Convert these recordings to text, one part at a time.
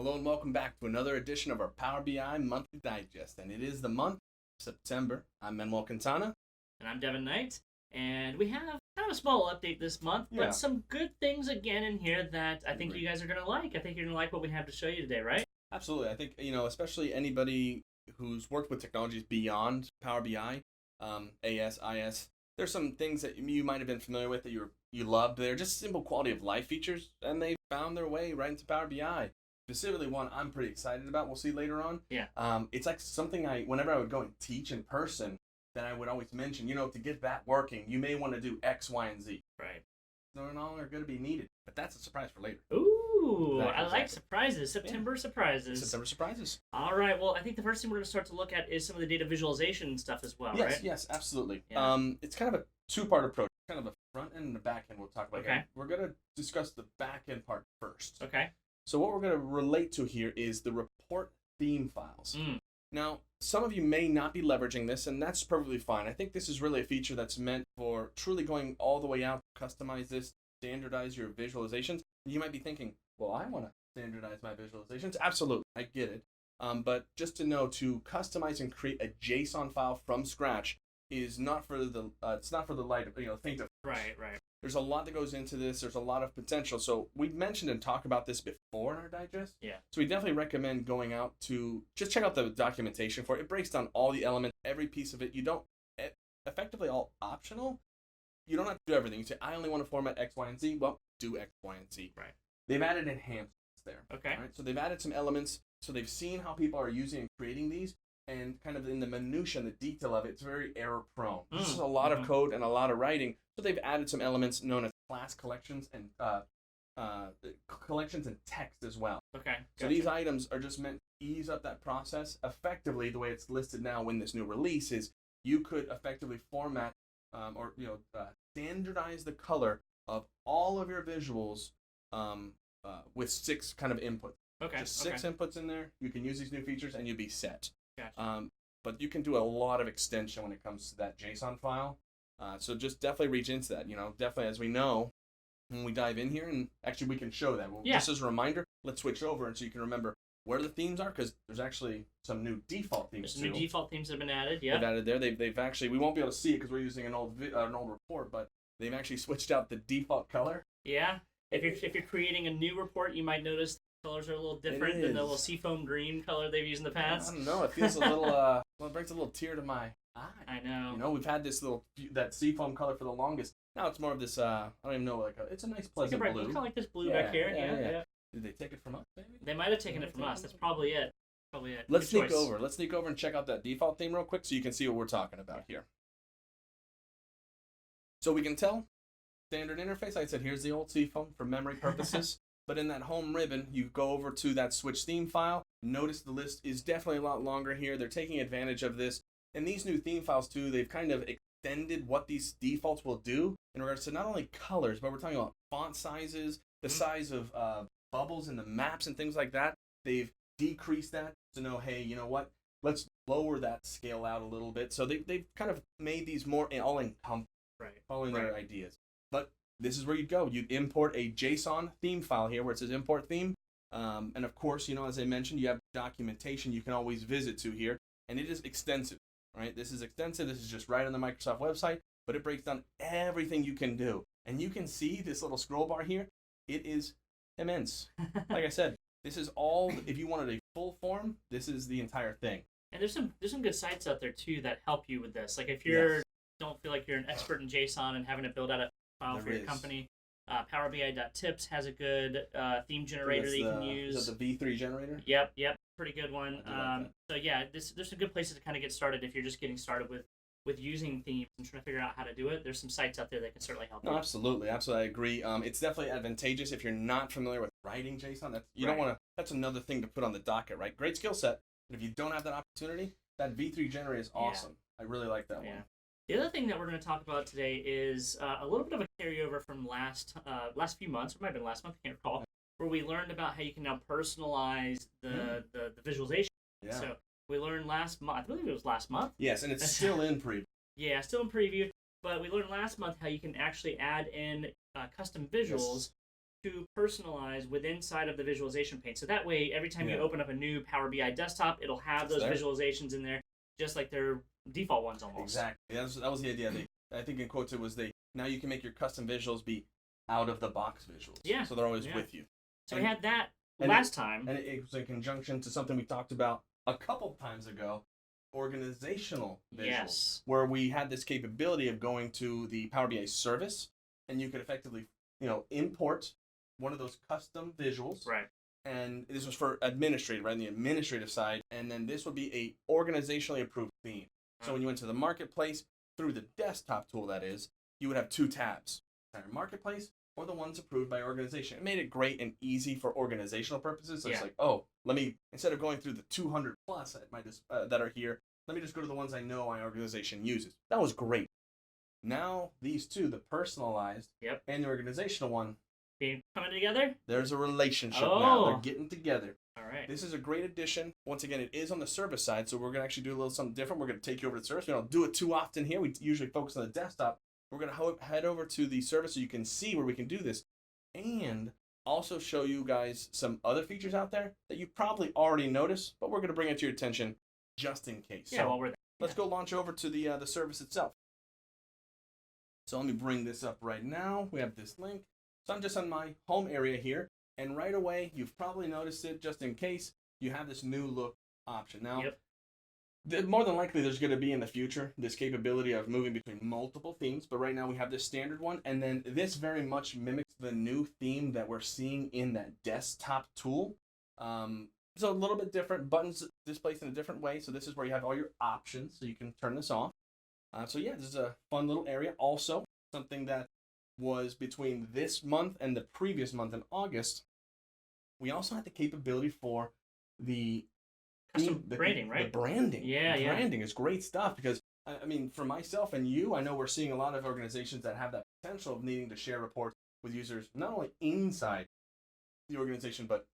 Hello and welcome back to another edition of our Power BI Monthly Digest, and it is the month of September. I'm Manuel Quintana. And I'm Devin Knight, and we have kind of a small update this month, but some good things again in here that I think you guys are going to like. I think you're going to like what we have to show you today, right? Absolutely. I think, especially anybody who's worked with technologies beyond Power BI, AS, IS, there's some things that you might have been familiar with that you loved. They're just simple quality of life features, and they found their way right into Power BI. Specifically one I'm pretty excited about, we'll see later on. Yeah. It's like something whenever I would go and teach in person, then I would always mention, to get that working, you may want to do X, Y, and Z. Right. They're no longer going to be needed, but that's a surprise for later. Ooh, I like surprises. September surprises. September surprises. All right, well, I think the first thing we're going to start to look at is some of the data visualization stuff as well, right? Yes, absolutely. Yeah. It's kind of a two-part approach, kind of a front end and a back end we'll talk about. Okay. We're going to discuss the back end part first. Okay. So what we're going to relate to here is the report theme files. Now, some of you may not be leveraging this, and that's perfectly fine. I think this is really a feature that's meant for truly going all the way out, customize this, standardize your visualizations. You might be thinking, well, I want to standardize my visualizations. Absolutely, I get it. But just to know, to customize and create a JSON file from scratch is not for the it's not for the light of think of. Right. There's a lot that goes into this. There's a lot of potential. So we've mentioned and talked about this before in our digest. Yeah. So we definitely recommend going out to just check out the documentation for it. It breaks down all the elements, every piece of it. You don't effectively all optional. You don't have to do everything. You say, I only want to format X, Y, and Z. Well, do X, Y, and Z. Right. They've added enhancements there. Okay. Right? So they've added some elements. So they've seen how people are using and creating these. And kind of in the minutia and the detail of it, it's very error prone. This is a lot of code and a lot of writing. So they've added some elements known as class collections and text as well. Okay. So these items are just meant to ease up that process. Effectively, the way it's listed now in this new release is you could effectively format standardize the color of all of your visuals with 6 kind of inputs. Okay. Just 6 inputs in there. You can use these new features and you'll be set. Gotcha. But you can do a lot of extension when it comes to that JSON file. So just definitely reach into that. Definitely, as we know, when we dive in here, and actually we can show that. Well, just as a reminder, let's switch over and so you can remember where the themes are, because there's actually some new default themes. There's some new default themes that have been added. Yeah. They've added there. They've actually, we won't be able to see it because we're using an old report, but they've actually switched out the default color. Yeah. If you're creating a new report, you might notice colors are a little different than the little seafoam green color they've used in the past. I don't know. It feels a little. It brings a little tear to my eye. I know. We've had that seafoam color for the longest. Now it's more of this. I don't even know. It's a nice pleasant blue. Kind of like this blue back here. Yeah. Did they take it from us? Maybe they might have taken it from us. That's probably it. Let's sneak over. Let's sneak over and check out that default theme real quick so you can see what we're talking about here. So we can tell standard interface. Like I said, here's the old seafoam for memory purposes. But in that home ribbon, you go over to that switch theme file. Notice the list is definitely a lot longer here. They're taking advantage of this. And these new theme files, too, they've kind of extended what these defaults will do in regards to not only colors, but we're talking about font sizes, the size of bubbles in the maps and things like that. They've decreased that to know, hey, you know what? Let's lower that scale out a little bit. So they've kind of made these more all-encompassing, following their ideas. But this is where you'd go. You'd import a JSON theme file here where it says import theme. And of course, as I mentioned, you have documentation you can always visit to here. And it is extensive, right? This is extensive. This is just right on the Microsoft website, but it breaks down everything you can do. And you can see this little scroll bar here. It is immense. Like I said, this is all, if you wanted a full form, this is the entire thing. And there's some good sites out there, too, that help you with this. Like if you don't feel like you're an expert in JSON and having to build out a file for your company. PowerBI.tips has a good theme generator that you can use. Is that the V3 generator? Yep, pretty good one. So yeah, there's some good places to kind of get started if you're just getting started with using themes and trying to figure out how to do it. There's some sites out there that can certainly help you. Absolutely, I agree. It's definitely advantageous if you're not familiar with writing JSON. Don't want to. That's another thing to put on the docket, right? Great skill set, but if you don't have that opportunity, that V3 generator is awesome. I really like that one. The other thing that we're going to talk about today is a little bit of a carryover from last few months, or it might have been last month, I can't recall, where we learned about how you can now personalize the visualization. Yeah. So we learned last month, I believe it was last month. Yes, and it's still in preview. Yeah, still in preview, but we learned last month how you can actually add in custom visuals to personalize within side of the visualization pane. So that way, every time you Yeah. open up a new Power BI desktop, it'll have those there. visualizations in there, just like their default ones almost. Exactly. That was the idea. I think in quotes it was now you can make your custom visuals be out of the box visuals. Yeah. So they're always Yeah. with you. So we had that and last time. And it was in conjunction to something we talked about a couple times ago, organizational visuals, Yes. where we had this capability of going to the Power BI service, and you could effectively, import one of those custom visuals. Right. And this was for administrative, right? On the administrative side, and then this would be a organizationally approved theme. So when you went to the marketplace through the desktop tool, that is, you would have two tabs: marketplace or the ones approved by organization. It made it great and easy for organizational purposes. So it's like, let me, instead of going through the 200 plus that are here, let me just go to the ones I know my organization uses. That was great. Now these two, the personalized and the organizational one, coming together? there's a relationship now. They're getting together. All right. This is a great addition. Once again, it is on the service side, so we're going to actually do a little something different. We're going to take you over to the service. We don't do it too often here. We usually focus on the desktop. We're going to head over to the service so you can see where we can do this, and also show you guys some other features out there that you probably already noticed, but we're going to bring it to your attention just in case. Yeah, so while we're there. let's go launch over to the service itself. So let me bring this up right now. We have this link. So I'm just on my home area here, and right away, you've probably noticed it just in case, you have this new look option. Now, more than likely there's going to be in the future this capability of moving between multiple themes, but right now we have this standard one, and then this very much mimics the new theme that we're seeing in that desktop tool. So a little bit different, buttons displaced in a different way, so this is where you have all your options, so you can turn this off. So yeah, this is a fun little area. Also, something that was between this month and the previous month in August, we also had the capability for the custom branding, right? The branding. Yeah, the branding is great stuff because, I mean, for myself and you, I know we're seeing a lot of organizations that have that potential of needing to share reports with users, not only inside the organization, but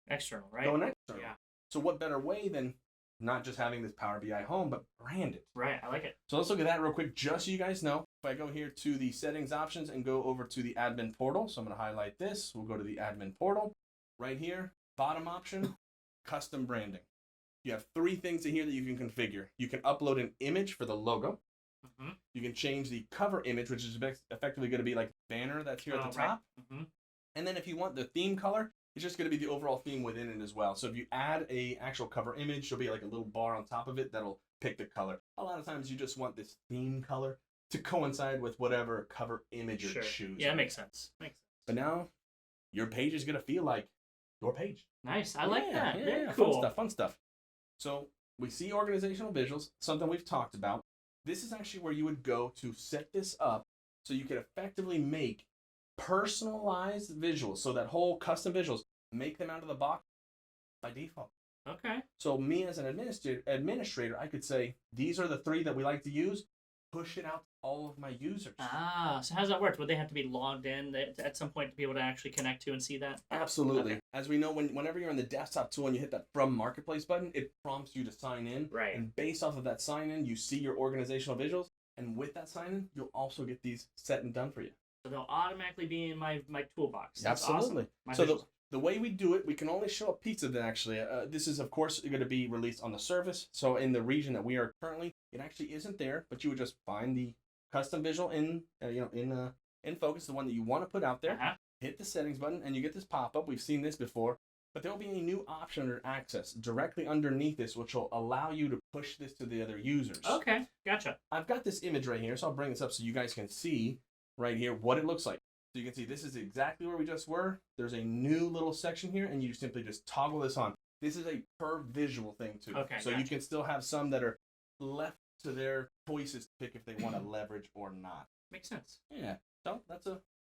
external, right? Going external. Yeah. So what better way than not just having this Power BI home, but brand it. Right, I like it. So let's look at that real quick, just so you guys know. If I go here to the settings options and go over to the admin portal, so I'm going to highlight this. We'll go to the admin portal. Right here, bottom option, custom branding. You have three things in here that you can configure. You can upload an image for the logo. Mm-hmm. You can change the cover image, which is effectively going to be like the banner that's here at the top. Right. Mm-hmm. And then if you want the theme color, it's just going to be the overall theme within it as well. So if you add a actual cover image, there'll be like a little bar on top of it that'll pick the color. A lot of times you just want this theme color to coincide with whatever cover image you're choosing. Yeah, that makes sense. But now your page is going to feel like your page. Nice. I like that. Yeah, Very cool. Fun stuff. So we see organizational visuals, something we've talked about. This is actually where you would go to set this up so you can effectively make personalized visuals. So that whole custom visuals, make them out of the box by default. Okay. So me as an administrator, I could say, these are the three that we like to use. Push it out to all of my users. So how does that work? Would they have to be logged in at some point to be able to actually connect to and see that? Absolutely. Okay. As we know, whenever you're on the desktop tool and you hit that From Marketplace button, it prompts you to sign in. Right. And based off of that sign in, you see your organizational visuals. And with that sign in, you'll also get these set and done for you. So they'll automatically be in my toolbox. That's Absolutely. Awesome. So the way we do it, we can only show a piece of it actually. This is, of course, going to be released on the service. So in the region that we are currently, it actually isn't there, but you would just find the custom visual in focus, the one that you want to put out there. Uh-huh. Hit the settings button, and you get this pop-up. We've seen this before, but there will be a new option under access directly underneath this, which will allow you to push this to the other users. Okay, gotcha. I've got this image right here, so I'll bring this up so you guys can see right here what it looks like. So you can see this is exactly where we just were. There's a new little section here, and you simply just toggle this on. This is a per visual thing too. Okay, so gotcha. You can still have some that are left to their choices to pick if they want to leverage or not. Makes sense. Yeah. So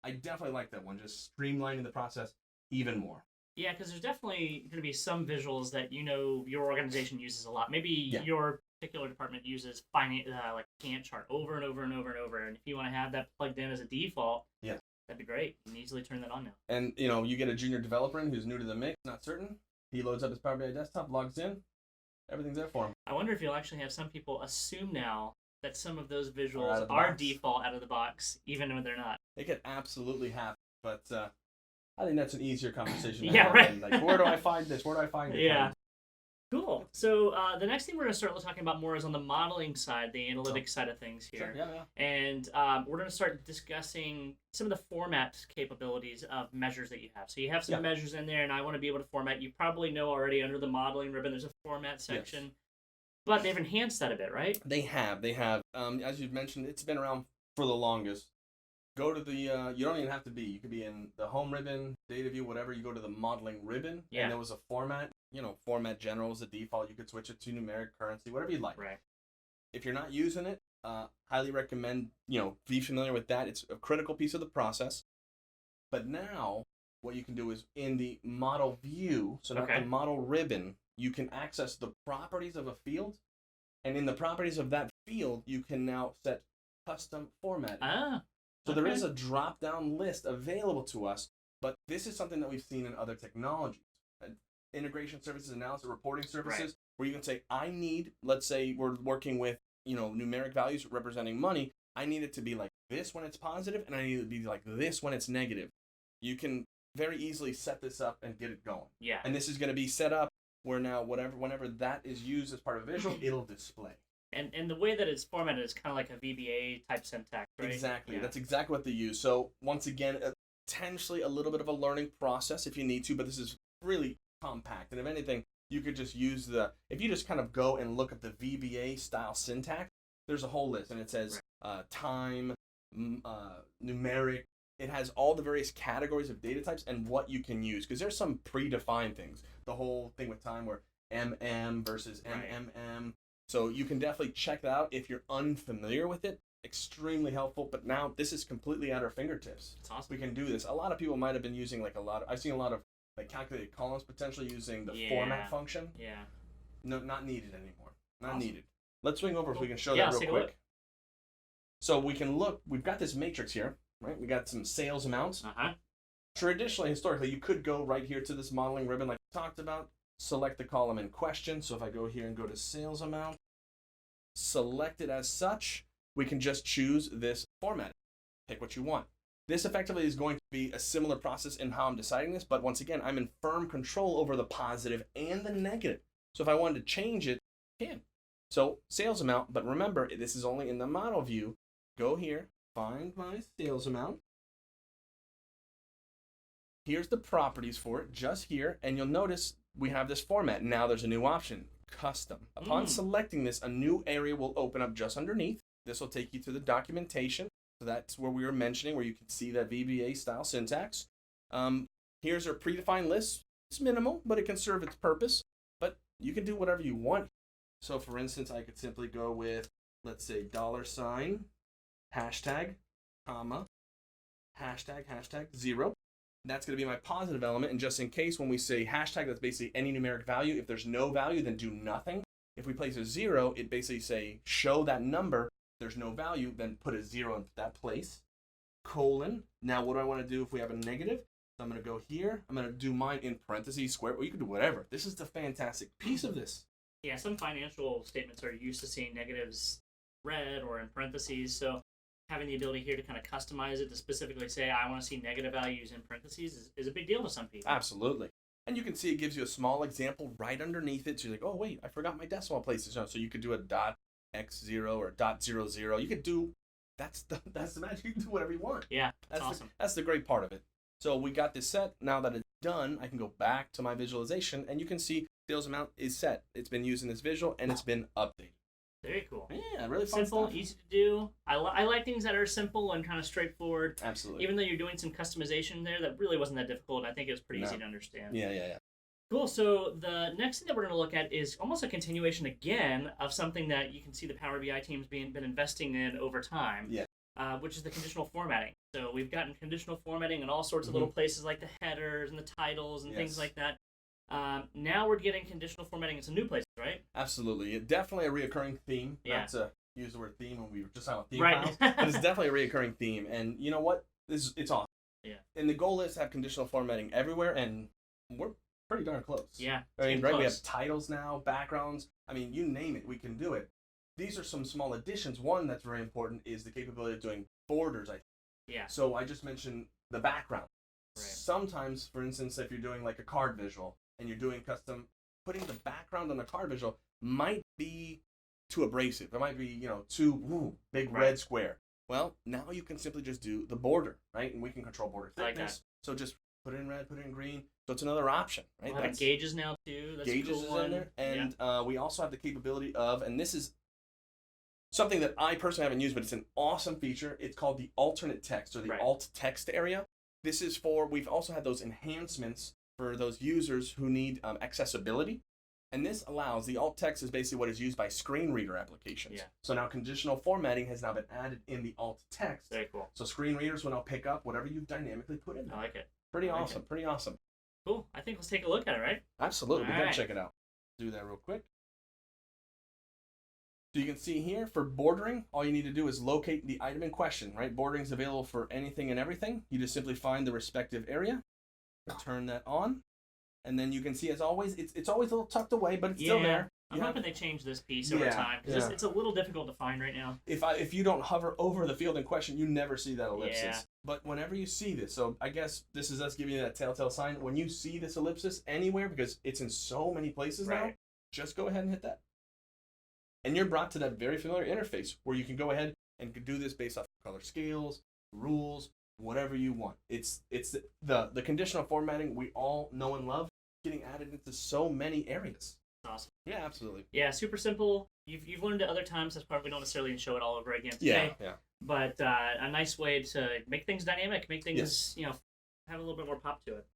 I definitely like that one. Just streamlining the process even more. Yeah, because there's definitely going to be some visuals that your organization uses a lot. Maybe your particular department uses finance, like Gantt chart over and over and over and over. And if you want to have that plugged in as a default, that'd be great. You can easily turn that on now. And you get a junior developer in who's new to the mix, not certain. He loads up his Power BI desktop, logs in, everything's there for him. I wonder if you'll actually have some people assume now that some of those visuals are default out of the box, even when they're not. It could absolutely happen, but I think that's an easier conversation to Yeah, have. right. Like, where do I find this? Where do I find it? Yeah. Cool. So the next thing we're going to start talking about more is on the modeling side, the analytics side of things here. Sure, yeah. And we're going to start discussing some of the format capabilities of measures that you have. So you have some measures in there, and I want to be able to format. You probably know already under the modeling ribbon, there's a format section. Yes. But they've enhanced that a bit, right? They have. As you've mentioned, it's been around for the longest. Go to the, you don't even have to be. You could be in the home ribbon, data view, whatever. You go to the modeling ribbon, and there was a format. Format general is the default. You could switch it to numeric, currency, whatever you like. Right. If you're not using it, highly recommend, be familiar with that. It's a critical piece of the process. But now, what you can do is in the model view, so not the model ribbon, you can access the properties of a field. And in the properties of that field, you can now set custom formatting. So there is a drop-down list available to us, but this is something that we've seen in other technologies. Integration services, analysis, reporting services, where you can say, I need, let's say we're working with, numeric values representing money. I need it to be like this when it's positive, and I need it to be like this when it's negative. You can very easily set this up and get it going. Yeah. And this is going to be set up where now whenever that is used as part of visual, it'll display. And the way that it's formatted is kind of like a VBA type syntax, right? Exactly. Yeah. That's exactly what they use. So once again, potentially a little bit of a learning process if you need to, but this is really compact. And if anything, you could just use if you just kind of go and look at the VBA style syntax, there's a whole list, and it says time, numeric. It has all the various categories of data types and what you can use, because there's some predefined things. The whole thing with time where MM versus MMM. So you can definitely check that out if you're unfamiliar with it. Extremely helpful, but now this is completely at our fingertips. It's awesome. We can do this. A lot of people might have been using I've seen a lot of calculated columns potentially using the format function. Yeah. No, not needed anymore. Not needed. Let's swing over if we can show that real quick. So we can look, we've got this matrix here, right? We got some sales amounts. Traditionally, historically, you could go right here to this modeling ribbon like we talked about, select the column in question. So if I go here and go to sales amount, select it as such, we can just choose this format. Pick what you want. This effectively is going to be a similar process in how I'm deciding this, but once again, I'm in firm control over the positive and the negative. So if I wanted to change it, I can. So sales amount, but remember, this is only in the model view. Go here, find my sales amount. Here's the properties for it, just here, and you'll notice we have this format. Now there's a new option, custom. Upon selecting this, a new area will open up just underneath. This will take you to the documentation. So that's where we were mentioning, where you can see that VBA style syntax. Here's our predefined list. It's minimal, but it can serve its purpose. But you can do whatever you want. So for instance, I could simply go with, let's say, $, hashtag, comma, hashtag 0. That's going to be my positive element. And just in case, when we say hashtag, that's basically any numeric value. If there's no value, then do nothing. If we place a 0, it basically say, show that number. There's no value, then put a 0 in that place. Colon. Now, what do I want to do if we have a negative? So I'm going to go here. I'm going to do mine in parentheses, square. Well, you can do whatever. This is the fantastic piece of this. Yeah, some financial statements are used to seeing negatives red or in parentheses. So having the ability here to kind of customize it to specifically say, I want to see negative values in parentheses is a big deal to some people. Absolutely. And you can see it gives you a small example right underneath it. So you're like, oh, wait, I forgot my decimal places. So you could do a .x0 or .00. You could do, that's the magic. You can do whatever you want. Yeah, that's awesome. That's the great part of it. So we got this set. Now that it's done, I can go back to my visualization, and you can see sales amount is set. It's been used in this visual, and it's been updated. Very cool. Yeah, really fun simple, stuff. Easy to do. I like things that are simple and kind of straightforward. Absolutely. Even though you're doing some customization there, that really wasn't that difficult. I think it was pretty easy to understand. Yeah. Cool. So the next thing that we're going to look at is almost a continuation again of something that you can see the Power BI team's been investing in over time. Yeah. Which is the conditional formatting. So we've gotten conditional formatting in all sorts of little places like the headers and the titles and things like that. Now we're getting conditional formatting in some new places, right? Absolutely. Definitely a reoccurring theme. Yeah. Not to use the word theme when we were just on theme right. files, but it's definitely a reoccurring theme. And you know what? It's awesome. Yeah. And the goal is to have conditional formatting everywhere, and we're pretty darn close. Yeah. I mean, right? We have titles now, backgrounds. I mean, you name it, we can do it. These are some small additions. One that's very important is the capability of doing borders, I think. Yeah. So I just mentioned the background. Right. sometimes, for instance, if you're doing like a card visual and you're doing custom, putting the background on the card visual might be too abrasive. It might be, too big red square. Well, now you can simply just do the border, right? And we can control border thickness. So just put it in red, put it in green. So it's another option, right? We'll have gauges now too. That's gauges a cool is in there. And we also have the capability of, and this is something that I personally haven't used, but it's an awesome feature. It's called the alternate text, or the alt text area. This is for, we've also had those enhancements for those users who need accessibility. And this allows, the alt text is basically what is used by screen reader applications. Yeah. So now conditional formatting has now been added in the alt text. Very cool. So screen readers will now pick up whatever you've dynamically put in there. I like it. Pretty awesome. Pretty awesome. Cool. I think let's take a look at it, right? Absolutely. We gotta check it out. Do that real quick. So you can see here for bordering, all you need to do is locate the item in question, right? Bordering is available for anything and everything. You just simply find the respective area, turn that on, and then you can see, as always, it's always a little tucked away, but it's still there. I'm hoping they change this piece over time, because it's a little difficult to find right now. If you don't hover over the field in question, you never see that ellipsis. Yeah. But whenever you see this, so I guess this is us giving you that telltale sign. When you see this ellipsis anywhere, because it's in so many places now, just go ahead and hit that. And you're brought to that very familiar interface where you can go ahead and do this based off color scales, rules, whatever you want. It's the conditional formatting we all know and love, getting added into so many areas. Awesome. Yeah, absolutely. Yeah, super simple. You've learned it other times. That's part we don't necessarily show it all over again today. Yeah. But a nice way to make things dynamic, make things have a little bit more pop to it.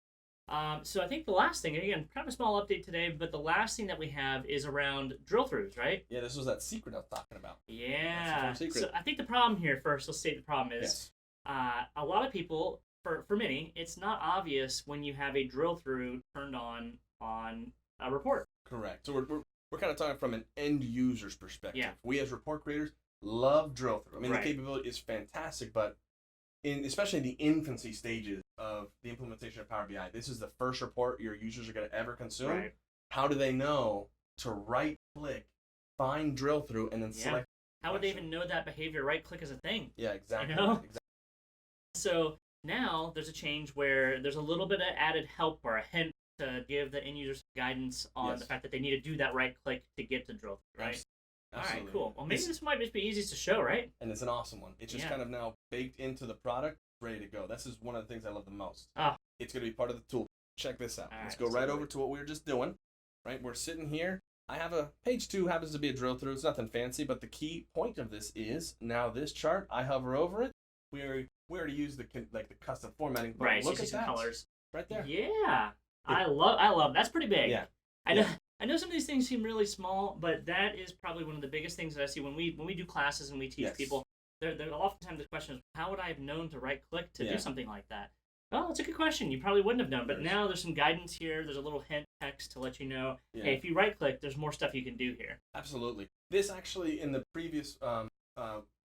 So I think the last thing, again, kind of a small update today, but the last thing that we have is around drill throughs, right? Yeah, this was that secret I was talking about. Yeah. So I think the problem here, first, let's state the problem is a lot of people, for many, it's not obvious when you have a drill through turned on a report. Correct. So we're kind of talking from an end user's perspective. Yeah. We as report creators love drill through. I mean, the capability is fantastic, but especially in the infancy stages of the implementation of Power BI, this is the first report your users are going to ever consume. Right. How do they know to right-click, find drill through, and then select? How would they even know that behavior right-click is a thing? Yeah, exactly. Exactly. So now there's a change where there's a little bit of added help or a hint to give the end users guidance on the fact that they need to do that right-click to get to drill through, right? Absolutely. All right, cool. Well, maybe this might just be easiest to show, right? And it's an awesome one. It's just kind of now baked into the product, ready to go. This is one of the things I love the most. It's going to be part of the tool. Check this out. Let's go right over to what we were just doing. Right, we're sitting here. I have a page 2 happens to be a drill through. It's nothing fancy, but the key point of this is now this chart. I hover over it. We already use the custom formatting. But look at that. Colors right there. Yeah, I love. That's pretty big. Yeah. I know some of these things seem really small, but that is probably one of the biggest things that I see when we do classes and we teach people. There oftentimes the question is, how would I have known to right-click to do something like that? Oh, that's a good question. You probably wouldn't have known, but now there's some guidance here. There's a little hint text to let you know, hey, if you right-click, there's more stuff you can do here. Absolutely. This actually, in the previous,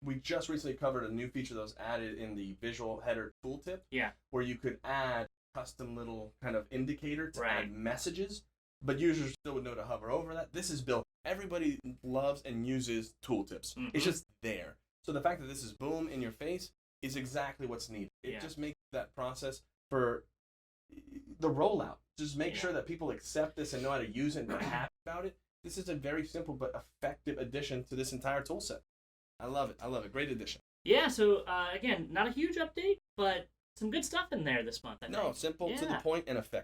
we just recently covered a new feature that was added in the visual header tooltip. Yeah. Where you could add custom little kind of indicator to add messages. But users still would know to hover over that. This is built. Everybody loves and uses tooltips. Mm-hmm. It's just there. So the fact that this is boom in your face is exactly what's needed. It just makes that process for the rollout. Just make sure that people accept this and know how to use it and are happy about it. This is a very simple but effective addition to this entire tool set. I love it. Great addition. Yeah, so again, not a huge update, but some good stuff in there this month, I think. No, simple, to the point, and effective.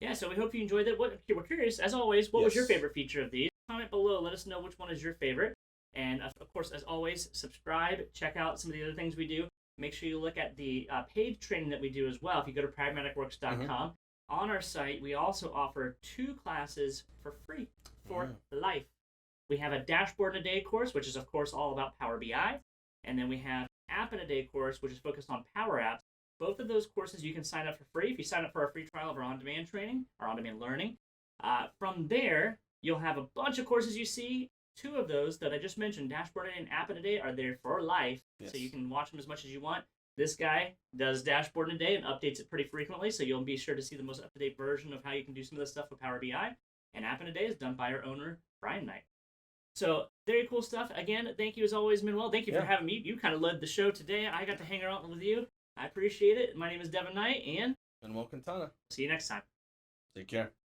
Yeah, so we hope you enjoyed it. We're curious, as always, what was your favorite feature of these? Comment below, let us know which one is your favorite. And of course, as always, subscribe, check out some of the other things we do. Make sure you look at the paid training that we do as well. If you go to pragmaticworks.com, on our site, we also offer 2 classes for free for life. We have a Dashboard in a Day course, which is, of course, all about Power BI. And then we have App in a Day course, which is focused on Power Apps. Both of those courses you can sign up for free if you sign up for our free trial of our on-demand training, our on-demand learning. From there, you'll have a bunch of courses you see. 2 of those that I just mentioned, Dashboard and App in a Day, are there for life, so you can watch them as much as you want. This guy does Dashboard in a Day and updates it pretty frequently, so you'll be sure to see the most up-to-date version of how you can do some of this stuff with Power BI. And App in a Day is done by our owner, Brian Knight. So, very cool stuff. Again, thank you as always, Manuel. Thank you for having me. You kind of led the show today. I got to hang around with you. I appreciate it. My name is Devin Knight, and And Will Quintana. See you next time. Take care.